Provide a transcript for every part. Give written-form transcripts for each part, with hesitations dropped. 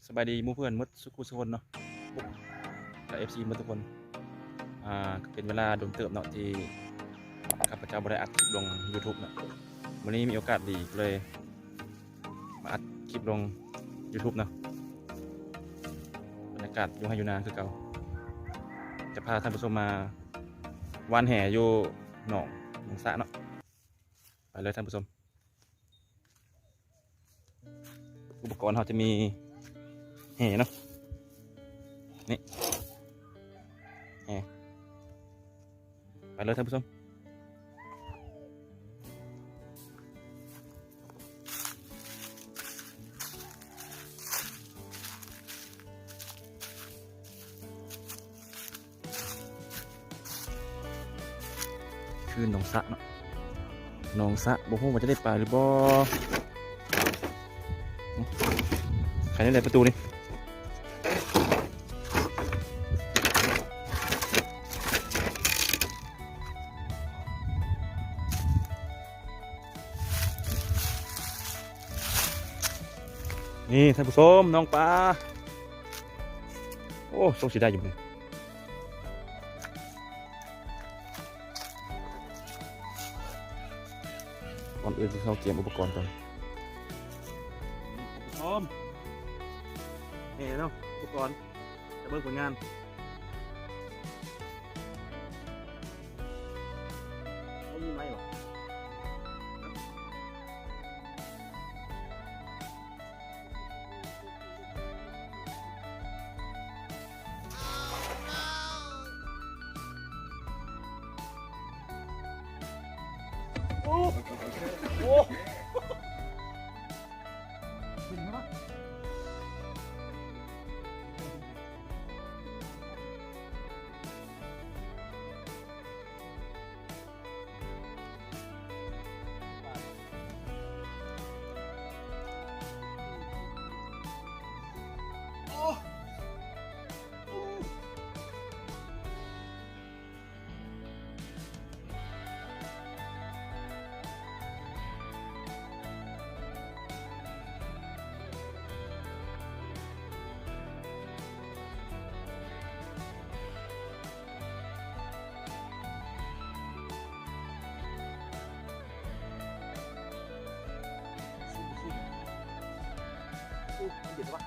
สบายดีหมู่เพื่อนหมดสุขุสุคนเนาะกับFC หมดทุกคนก็เป็นเวลาโดนเติบเนาะที่ข้าพเจ้าบ่ได้อัดคลิปลง YouTube เนาะวันนี้มีโอกาสดีเลยมาอัดคลิปลง YouTube เนาะบรรยากาศอยู่ให้อยู่นาคือเก่าจะพาท่านผู้ชมมาวานแห่อยู่หนองสระเนาะไปเลยท่านผู้ชมอุปกรณ์เราจะมีแห่เนาะนี่แห่ไปเลยท่านผู้ชมคือหนองสระเนาะหนองสระบ่ฮู้ว่าจะได้ปลาหรือบ่ใครได้เลยประตูนี่นี่ท่านผู้ชมน้องปลาโอ้ส่งสีได้อยู่เลยก่อนอื่นเข้าเตรียมอุปกรณ์ก่อนพร้อมนี่เนาะอุปกรณ์จะเบิ่งผลงานเขามีไหมหรอโอ้โหถึงแล้วเดี๋ยวปะ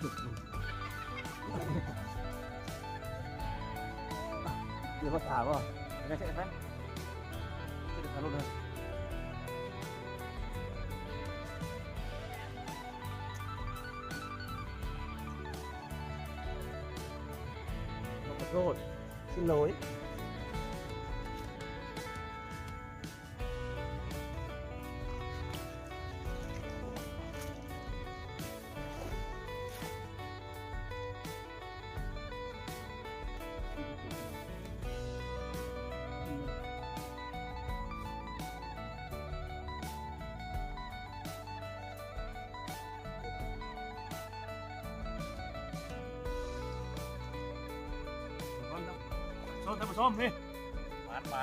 เดี๋ยวมาถามว่าไม่ใช่ไหมใช่ทางรถเลยขอโทษxin lỗiท่านผู้ชมนี่หวานค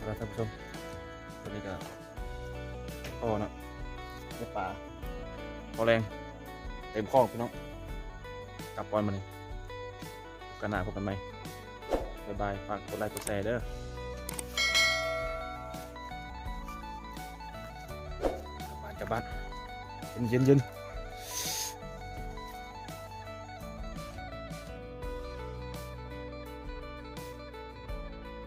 รับท่านผู้ชมตอนนี้ก็พอเนาะได้ปลาพอแรงเต็มคลองพี่น้องกลับก่อนมาเลยกันหนาพบกันไหมบ๊ายบายฝากกดไลค์กดแชร์เด้อกลับบ้านเย็น